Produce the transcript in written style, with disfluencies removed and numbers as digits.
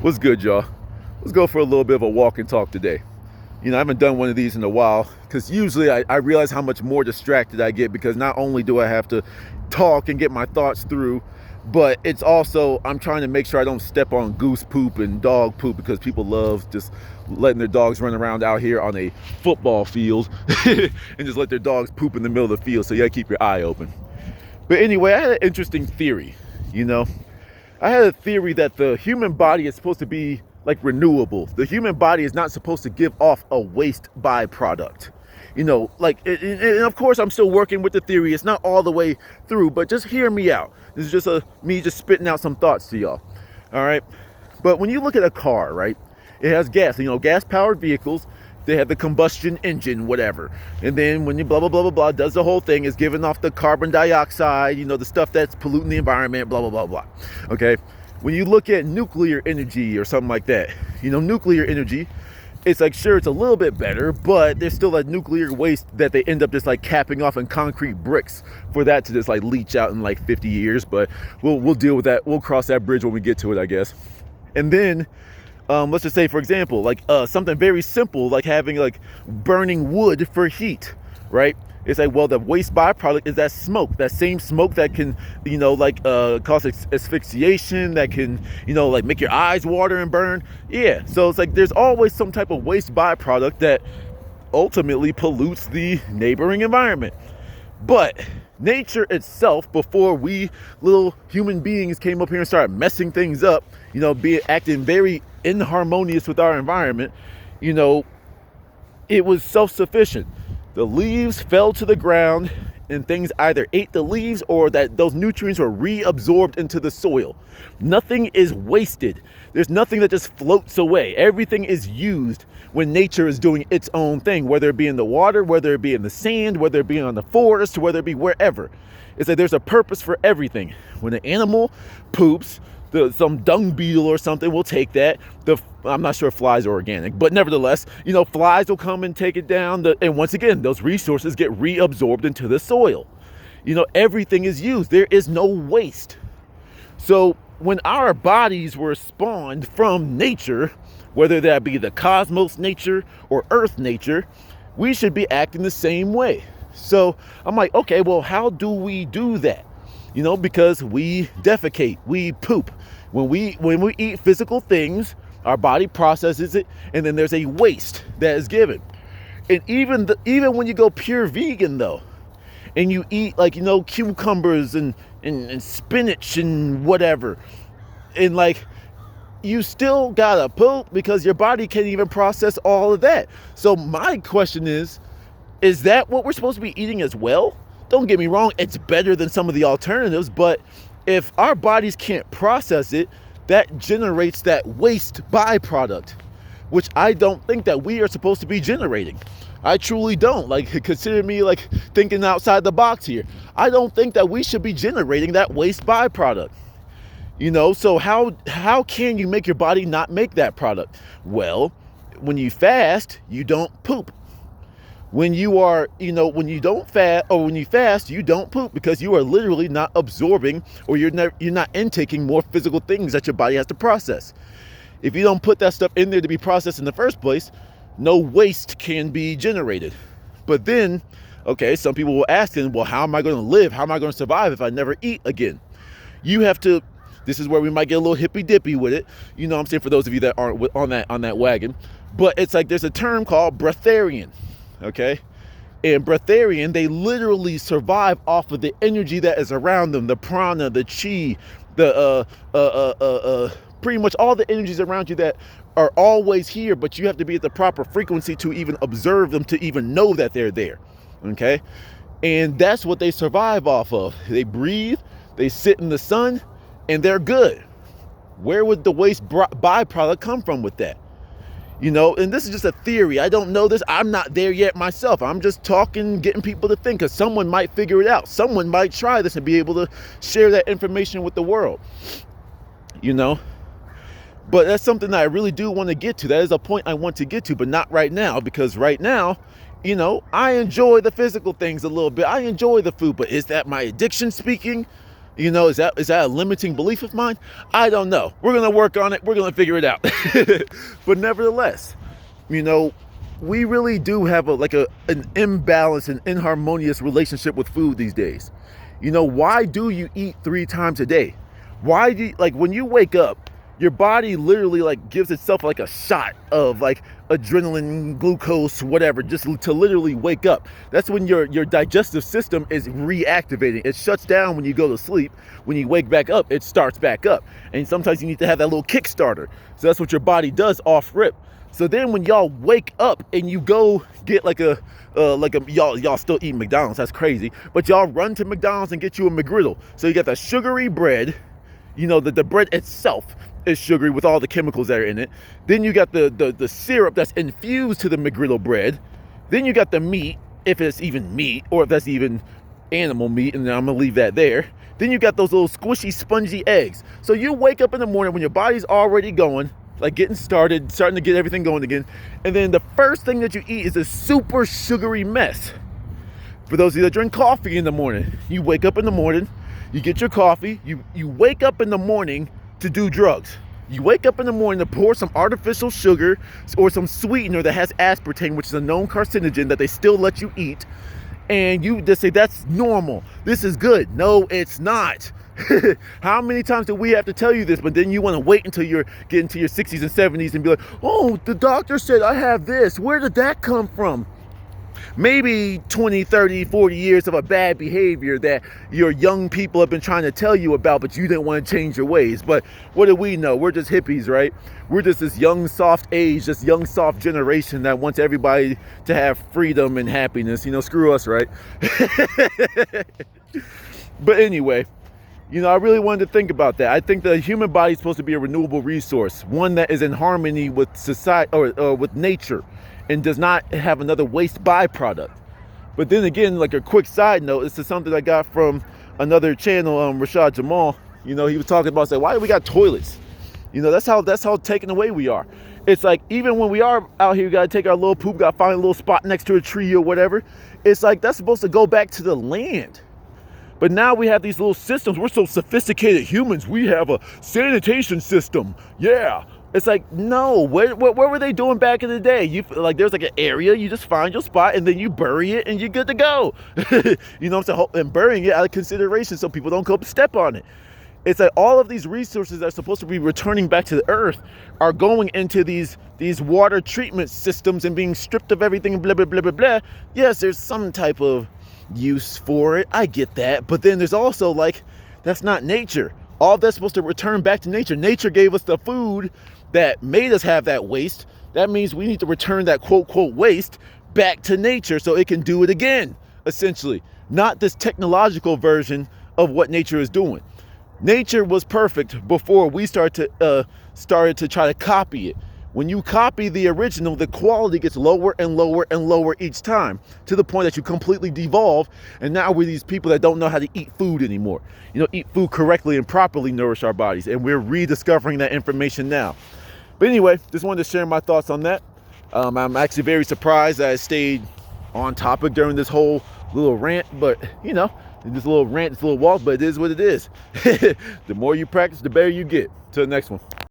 What's good, y'all? Let's go for a little bit of a walk and talk today. I haven't done one of these in a while because usually I realize how much more distracted I get because not only do I have to talk and get my thoughts through, but it's also I'm trying to make sure I don't step on goose poop and dog poop because people love just letting their dogs run around out here on a football field and just let their dogs poop in the middle of the field. So you gotta keep your eye open. But anyway, I had an interesting theory. I had a theory that the human body is supposed to be like renewable. The human body is not supposed to give off a waste byproduct. And of course I'm still working with the theory. It's not all the way through, but just hear me out. This is just me just spitting out some thoughts to y'all. All right. But when you look at a car, right, it has gas, gas powered vehicles. They have the combustion engine, whatever. And then when you blah, blah, blah, blah, blah, does the whole thing, is giving off the carbon dioxide, the stuff that's polluting the environment, blah, blah, blah, blah. Okay. When you look at nuclear energy or something like that, nuclear energy, it's like, sure, it's a little bit better, but there's still that nuclear waste that they end up just like capping off in concrete bricks for that to just like leach out in like 50 years. But we'll deal with that. We'll cross that bridge when we get to it, I guess. And then let's just say, for example, like something very simple, like having like burning wood for heat, right? It's like, well, the waste byproduct is that smoke, that same smoke that can, cause asphyxiation, that can, like make your eyes water and burn. Yeah. So it's like, there's always some type of waste byproduct that ultimately pollutes the neighboring environment. But nature itself, before we little human beings came up here and started messing things up, acting very inharmonious with our environment, it was self-sufficient. The leaves fell to the ground and things either ate the leaves or that those nutrients were reabsorbed into the soil. Nothing is wasted. There's nothing that just floats away. Everything is used when nature is doing its own thing, whether it be in the water, whether it be in the sand, whether it be on the forest, whether it be wherever. It's like there's a purpose for everything. When an animal poops, some dung beetle or something will take that. I'm not sure if flies are organic, but nevertheless, flies will come and take it down. And once again, those resources get reabsorbed into the soil. Everything is used. There is no waste. So when our bodies were spawned from nature, whether that be the cosmos nature or earth nature, we should be acting the same way. So I'm like, okay, well, how do we do that? Because we defecate, we poop. When we eat physical things, our body processes it, and then there's a waste that is given. And even when you go pure vegan though, and you eat like cucumbers and spinach and whatever, and like you still gotta poop because your body can't even process all of that. So my question is that what we're supposed to be eating as well? Don't get me wrong, it's better than some of the alternatives, but if our bodies can't process it, that generates that waste byproduct, which I don't think that we are supposed to be generating. I truly don't. Like, consider me like thinking outside the box here. I don't think that we should be generating that waste byproduct. So how can you make your body not make that product? Well, when you fast, you don't poop. When you are, when you don't fast, or when you fast, you don't poop because you are literally not absorbing, or you're not intaking more physical things that your body has to process. If you don't put that stuff in there to be processed in the first place, no waste can be generated. But then, okay, some people will ask, well, how am I going to live? How am I going to survive if I never eat again? You have to. This is where we might get a little hippy dippy with it. What I'm saying, for those of you that aren't on that wagon. But it's like there's a term called breatharian. Okay, and breatharian, they literally survive off of the energy that is around them, the prana, the chi, the pretty much all the energies around you that are always here, but you have to be at the proper frequency to even observe them, to even know that they're there. Okay, and that's what they survive off of. They breathe, they sit in the sun, and they're good. Where would the waste byproduct come from with that? And this is just a theory. I don't know this. I'm not there yet myself. I'm just talking, getting people to think, because someone might figure it out. Someone might try this and be able to share that information with the world. But that's something that I really do want to get to. That is a point I want to get to, but not right now, because right now, I enjoy the physical things a little bit. I enjoy the food, but is that my addiction speaking? You know, is that a limiting belief of mine? I don't know. We're gonna work on it. We're gonna figure it out. But nevertheless, you know, we really do have an imbalanced and inharmonious relationship with food these days. You know, why do you eat 3 times a day? Why do you, like, when you wake up, your body literally like gives itself like a shot of like adrenaline, glucose, whatever, just to literally wake up. That's when your digestive system is reactivating. It shuts down when you go to sleep. When you wake back up, it starts back up. And sometimes you need to have that little Kickstarter. So that's what your body does off rip. So then when y'all wake up and you go get y'all still eat McDonald's, that's crazy, but y'all run to McDonald's and get you a McGriddle. So you got the sugary bread, you know, the bread itself is sugary with all the chemicals that are in it. Then you got the syrup that's infused to the McGriddle bread. Then you got the meat, if it's even meat, or if that's even animal meat, and I'm gonna leave that there. Then you got those little squishy, spongy eggs. So you wake up in the morning when your body's already going, like getting starting to get everything going again. And then the first thing that you eat is a super sugary mess. For those of you that drink coffee in the morning, you wake up in the morning, you get your coffee, you wake up in the morning to do drugs. You wake up in the morning to pour some artificial sugar or some sweetener that has aspartame, which is a known carcinogen that they still let you eat. And you just say, that's normal. This is good. No, it's not. How many times do we have to tell you this? But then you want to wait until you're getting to your 60s and 70s and be like, oh, the doctor said I have this. Where did that come from? Maybe 20, 30, 40 years of a bad behavior that your young people have been trying to tell you about, but you didn't want to change your ways. But what do we know? We're just hippies, right? We're just this young, soft age, this young, soft generation that wants everybody to have freedom and happiness. You know, screw us, right? But anyway, you know, I really wanted to think about that. I think the human body is supposed to be a renewable resource, one that is in harmony with society or with nature, and does not have another waste byproduct. But then again, like a quick side note, this is something I got from another channel, Rashad Jamal. You know, he was talking about, say, why do we got toilets? You know, that's how taken away we are. It's like, even when we are out here, we gotta take our little poop, gotta find a little spot next to a tree or whatever. It's like, that's supposed to go back to the land. But now we have these little systems. We're so sophisticated humans. We have a sanitation system. Yeah. It's like, no, what were they doing back in the day? There's like an area, you just find your spot and then you bury it and you're good to go. You know what I'm saying? And burying it out of consideration so people don't come step on it. It's like all of these resources that are supposed to be returning back to the earth are going into these water treatment systems and being stripped of everything, blah, blah, blah, blah, blah. Yes, there's some type of use for it. I get that. But then there's also like, that's not nature. All that's supposed to return back to nature. Nature gave us the food that made us have that waste. That means we need to return that quote waste back to nature so it can do it again, essentially. Not this technological version of what nature is doing. Nature was perfect before we started to try to copy it. When you copy the original, the quality gets lower and lower and lower each time, to the point that you completely devolve. And now we're these people that don't know how to eat food anymore. You know, eat food correctly and properly nourish our bodies. And we're rediscovering that information now. But anyway, just wanted to share my thoughts on that. I'm actually very surprised that I stayed on topic during this whole little rant, but you know, this little rant, this little walk, but it is what it is. The more you practice, the better you get. Till the next one.